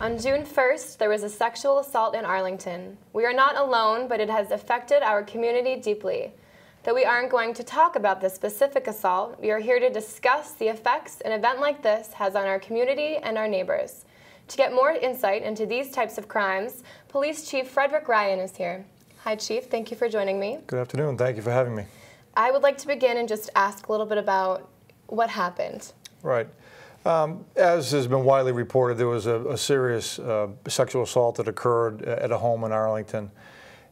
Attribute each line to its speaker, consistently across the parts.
Speaker 1: On June 1st, there was a sexual assault in Arlington. We are not alone, but it has affected our community deeply. Though we aren't going to talk about this specific assault, we are here to discuss the effects an event like this has on our community and our neighbors. To get more insight into these types of crimes, Police Chief Frederick is here. Hi, Chief. Thank you for joining me.
Speaker 2: Good afternoon. Thank you for having me.
Speaker 1: I would like to begin and just ask a little bit about what happened.
Speaker 2: Right. As has been widely reported, there was a serious sexual assault that occurred at a home in Arlington.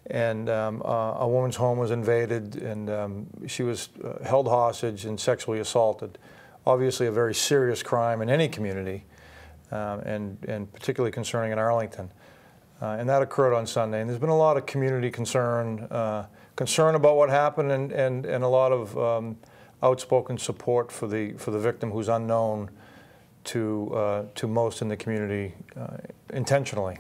Speaker 2: And a woman's home was invaded, and she was held hostage and sexually assaulted. Obviously a very serious crime in any community, and particularly concerning in Arlington. And that occurred on Sunday. And there's been a lot of community concern about what happened, and a lot of outspoken support for the victim, who's unknown to most in the community intentionally.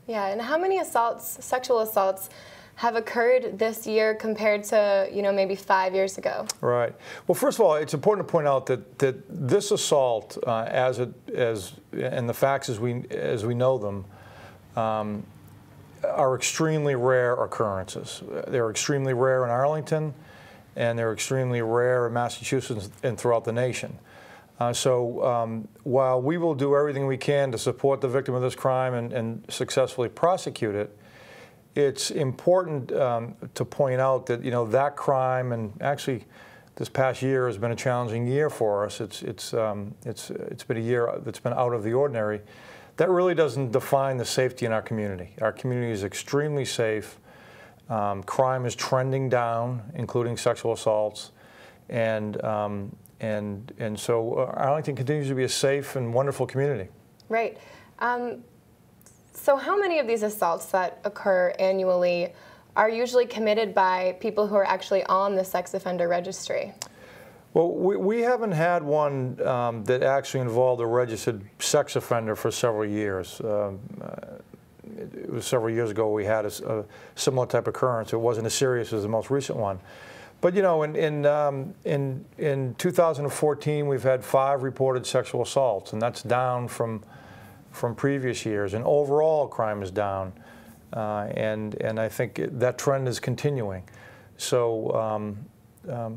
Speaker 1: Yeah, and how many sexual assaults, have occurred this year compared to, maybe 5 years ago? Right.
Speaker 2: Well, first of all, it's important to point out that this assault, and the facts as we know them, are extremely rare occurrences. They're extremely rare in Arlington, and they're extremely rare in Massachusetts and throughout the nation. So while we will do everything we can to support the victim of this crime and successfully prosecute it, it's important to point out that that crime, and actually this past year has been a challenging year for us. It's been a year that's been out of the ordinary. That really doesn't define the safety in our community. Our community is extremely safe. Crime is trending down, including sexual assaults, and so Arlington continues to be a safe and wonderful community.
Speaker 1: Right. So how many of these assaults that occur annually are usually committed by people who are actually on the sex offender registry?
Speaker 2: Well, we haven't had one that actually involved a registered sex offender for several years. It was several years ago we had a similar type of occurrence. It wasn't as serious as the most recent one. But in 2014, we've had 5 reported sexual assaults, and that's down from previous years. And overall, crime is down, and I think that trend is continuing. So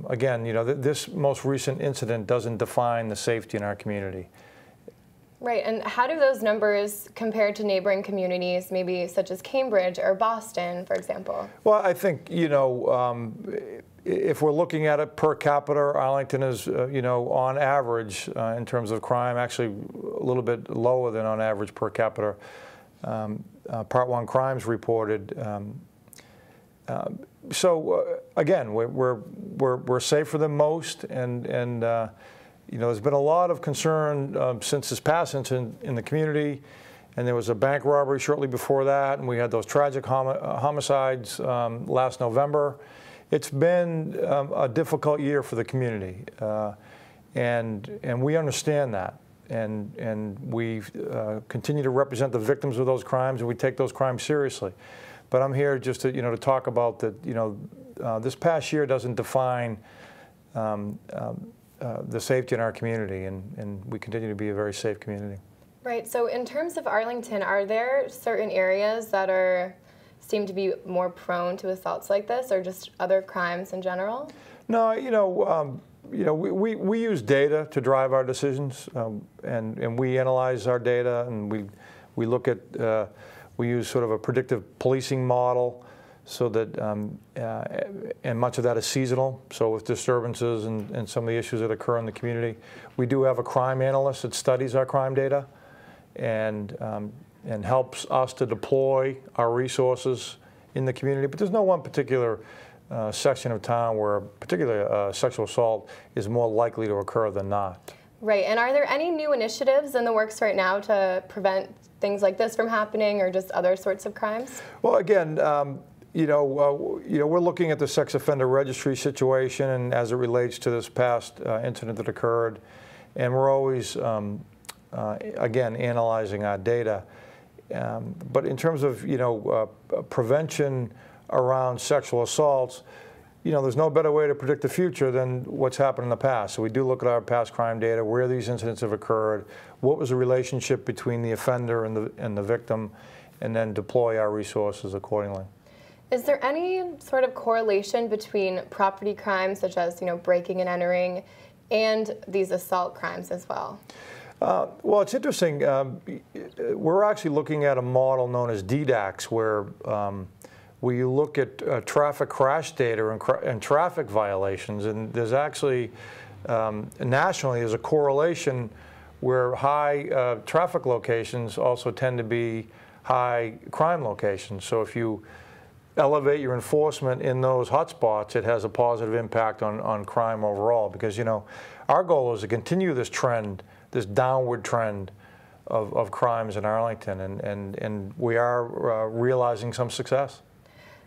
Speaker 2: again, this most recent incident doesn't define the safety in our community.
Speaker 1: Right, and how do those numbers compare to neighboring communities, maybe such as Cambridge or Boston, for example?
Speaker 2: Well, I think, if we're looking at it per capita, Arlington is, on average, in terms of crime, actually a little bit lower than on average per capita. Part 1 crimes reported. So again, we're safer than most, and there's been a lot of concern since this past incident in the community, and there was a bank robbery shortly before that, and we had those tragic homicides last November. It's been a difficult year for the community, and we understand that, and we continue to represent the victims of those crimes, and we take those crimes seriously. But I'm here just to to talk about that. This past year doesn't define the safety in our community, and we continue to be a very safe community.
Speaker 1: Right. So in terms of Arlington, are there certain areas that seem to be more prone to assaults like this, or just other crimes in general?
Speaker 2: No, we use data to drive our decisions, and we analyze our data, and we look at we use sort of a predictive policing model, so that and much of that is seasonal. So with disturbances and some of the issues that occur in the community, we do have a crime analyst that studies our crime data, and helps us to deploy our resources in the community. But there's no one particular section of town where particularly sexual assault is more likely to occur than not.
Speaker 1: Right, and are there any new initiatives in the works right now to prevent things like this from happening, or just other sorts of crimes?
Speaker 2: Well, again, we're looking at the sex offender registry situation, and as it relates to this past incident that occurred, and we're always again analyzing our data. But in terms of prevention around sexual assaults, there's no better way to predict the future than what's happened in the past. So we do look at our past crime data, where these incidents have occurred, what was the relationship between the offender and the victim, and then deploy our resources accordingly.
Speaker 1: Is there any sort of correlation between property crimes, such as breaking and entering, and these assault crimes as well?
Speaker 2: Well, it's interesting. We're actually looking at a model known as DDAX, where we look at traffic crash data and traffic violations, and there's actually nationally there's a correlation where high traffic locations also tend to be high crime locations. So if you elevate your enforcement in those hotspots, it has a positive impact on crime overall, because our goal is to continue this trend, this downward trend of crimes in Arlington, and we are realizing some success.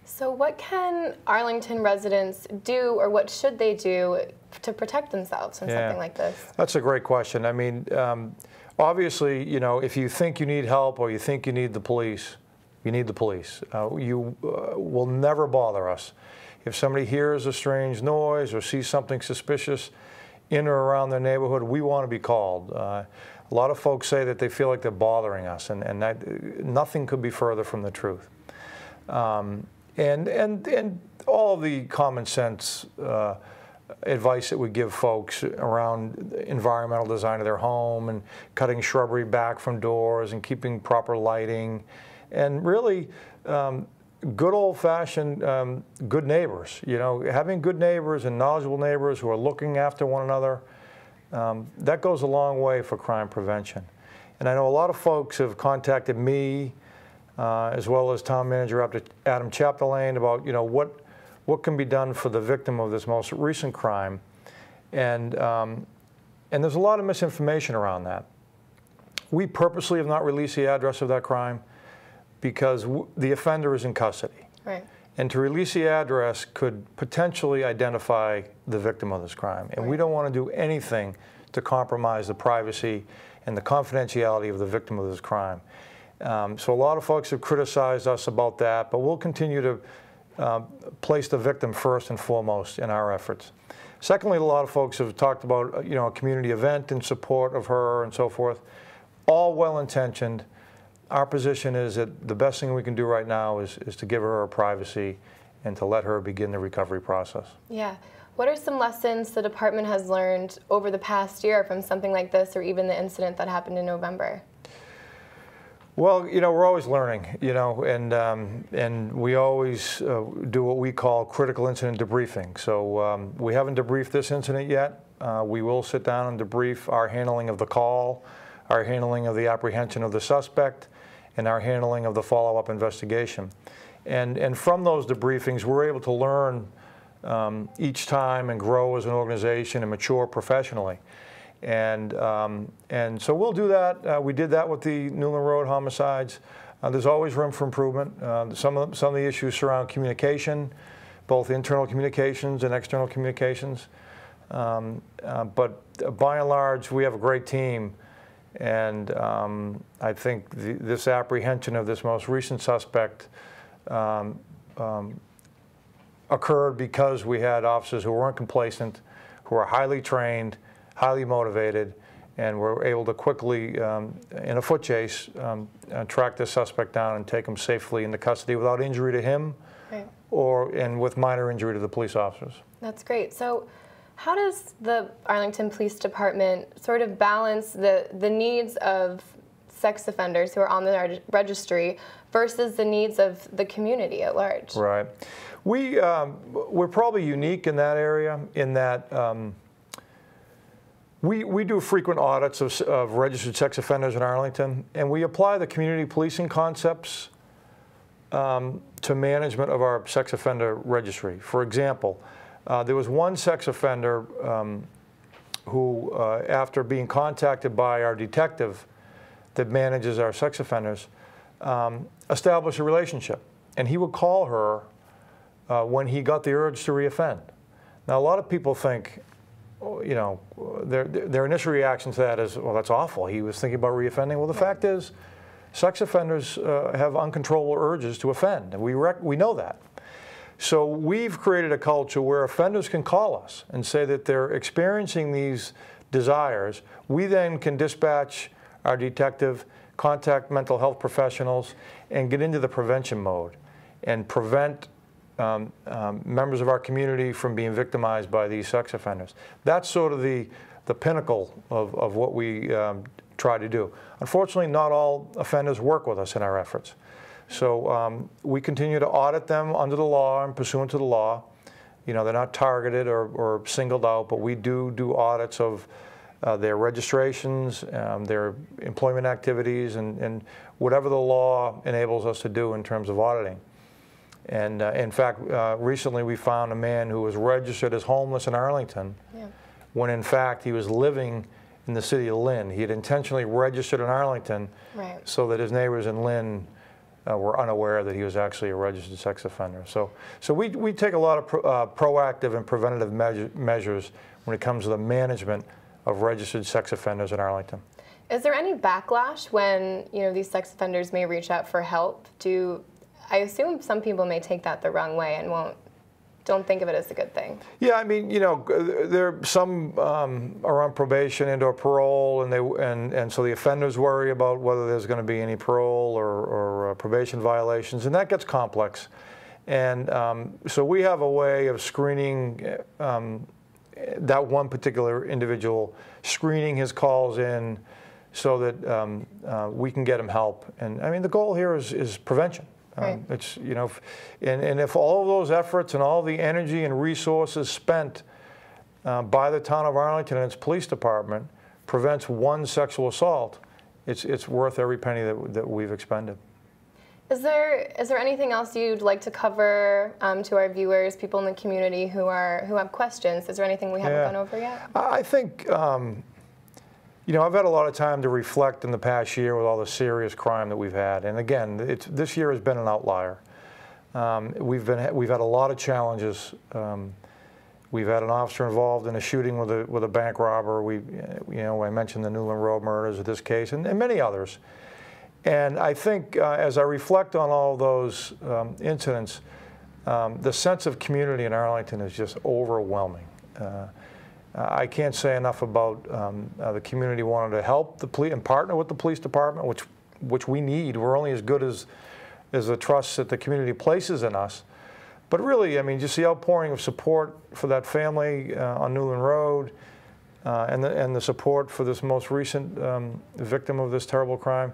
Speaker 1: So what can Arlington residents do, or what should they do to protect themselves from something like this?
Speaker 2: That's a great question. I mean, obviously, if you think you need help or you think you need the police, you need the police. You will never bother us. If somebody hears a strange noise or sees something suspicious in or around their neighborhood, we want to be called. A lot of folks say that they feel like they're bothering us, and nothing could be further from the truth. And all the common sense advice that we give folks around environmental design of their home and cutting shrubbery back from doors and keeping proper lighting, and really good old-fashioned good neighbors. Having good neighbors and knowledgeable neighbors who are looking after one another, that goes a long way for crime prevention. And I know a lot of folks have contacted me, as well as Town Manager Adam Chapdelaine, about what can be done for the victim of this most recent crime, and there's a lot of misinformation around that. We purposely have not released the address of that crime because the offender is in custody.
Speaker 1: Right.
Speaker 2: And to release the address could potentially identify the victim of this crime. And we don't want to do anything to compromise the privacy and the confidentiality of the victim of this crime. So a lot of folks have criticized us about that, but we'll continue to place the victim first and foremost in our efforts. Secondly, a lot of folks have talked about a community event in support of her and so forth. All well-intentioned. Our position is that the best thing we can do right now is to give her privacy and to let her begin the recovery process.
Speaker 1: Yeah. What are some lessons the department has learned over the past year from something like this, or even the incident that happened in November?
Speaker 2: Well, we're always learning, and we always do what we call critical incident debriefing. So we haven't debriefed this incident yet. We will sit down and debrief our handling of the call, our handling of the apprehension of the suspect, and our handling of the follow-up investigation. And from those debriefings, we're able to learn each time and grow as an organization and mature professionally. And so we'll do that. We did that with the Newland Road homicides. There's always room for improvement. Some of the issues surround communication, both internal communications and external communications. But by and large, we have a great team. And I think this apprehension of this most recent suspect occurred because we had officers who weren't complacent, who are highly trained, highly motivated, and were able to quickly, in a foot chase, track this suspect down and take him safely into custody without injury to him,
Speaker 1: right,
Speaker 2: and with minor injury to the police officers.
Speaker 1: That's great. So how does the Arlington Police Department sort of balance the needs of sex offenders who are on the registry versus the needs of the community at large?
Speaker 2: Right. We're probably unique in that area, in that we do frequent audits of registered sex offenders in Arlington, and we apply the community policing concepts to management of our sex offender registry. For example, there was one sex offender who, after being contacted by our detective that manages our sex offenders, established a relationship. And he would call her when he got the urge to reoffend. Now, a lot of people think, their initial reaction to that is, well, that's awful. He was thinking about reoffending. Well, the fact is, sex offenders have uncontrollable urges to offend, and we know that. So we've created a culture where offenders can call us and say that they're experiencing these desires. We then can dispatch our detective, contact mental health professionals, and get into the prevention mode and prevent members of our community from being victimized by these sex offenders. That's sort of the pinnacle of what we try to do. Unfortunately, not all offenders work with us in our efforts. So we continue to audit them under the law and pursuant to the law. You know, they're not targeted or singled out, but we do audits of their registrations, their employment activities, and whatever the law enables us to do in terms of auditing. And in fact, recently we found a man who was registered as homeless in Arlington, when in fact he was living in the city of Lynn. He had intentionally registered in Arlington so that his neighbors in Lynn were unaware that he was actually a registered sex offender. So we take a lot of proactive and preventative measures when it comes to the management of registered sex offenders in Arlington.
Speaker 1: Is there any backlash when, you know, these sex offenders may reach out for help? I assume some people may take that the wrong way and don't think of it as a good thing. Yeah,
Speaker 2: I mean, you know, some are on probation and/or parole, and so the offenders worry about whether there's going to be any parole or probation violations, and that gets complex. And so we have a way of screening that one particular individual, screening his calls in so that we can get him help. And I mean, the goal here is prevention. It's, you know, and if all of those efforts and all the energy and resources spent by the town of Arlington and its police department prevents one sexual assault, it's worth every penny that we've expended.
Speaker 1: Is there anything else you'd like to cover to our viewers, people in the community who have questions? Is there anything we haven't gone over yet?
Speaker 2: I think, you know, I've had a lot of time to reflect in the past year with all the serious crime that we've had, and again, this year has been an outlier. We've had a lot of challenges. We've had an officer involved in a shooting with a bank robber. You know, I mentioned the Newland Road murders in this case, and many others. And I think as I reflect on all those incidents, the sense of community in Arlington is just overwhelming. I can't say enough about the community wanting to help the police and partner with the police department, which we need. We're only as good as the trust that the community places in us. But really, I mean, just the outpouring of support for that family on Newland Road, and the support for this most recent victim of this terrible crime,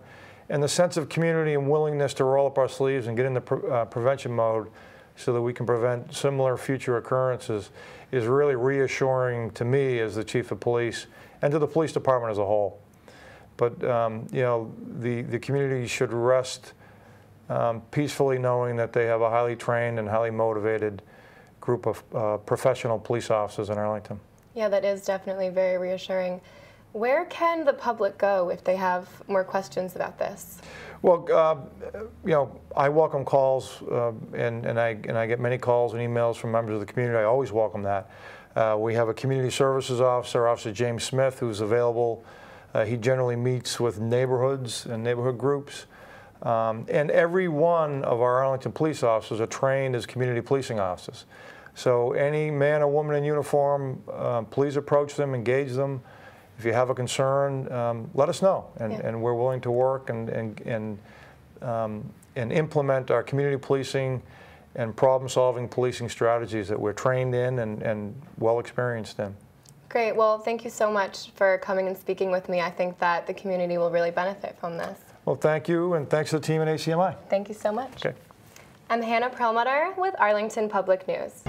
Speaker 2: and the sense of community and willingness to roll up our sleeves and get into prevention mode so that we can prevent similar future occurrences is really reassuring to me as the chief of police and to the police department as a whole. But you know, the community should rest peacefully knowing that they have a highly trained and highly motivated group of professional police officers in Arlington.
Speaker 1: Yeah, that is definitely very reassuring. Where can the public go if they have more questions about this?
Speaker 2: Well, you know, I welcome calls, and I get many calls and emails from members of the community. I always welcome that. We have a community services officer, Officer James Smith, who's available. He generally meets with neighborhoods and neighborhood groups. And every one of our Arlington police officers are trained as community policing officers. So any man or woman in uniform, please approach them, engage them. If you have a concern, let us know, and we're willing to work and implement our community policing and problem-solving policing strategies that we're trained in and well experienced in.
Speaker 1: Great. Well, thank you so much for coming and speaking with me. I think that the community will really benefit from this.
Speaker 2: Well, thank you, and thanks to the team at ACMi.
Speaker 1: Thank you so much.
Speaker 2: Okay.
Speaker 1: I'm Hannah Perlmutter with Arlington Public News.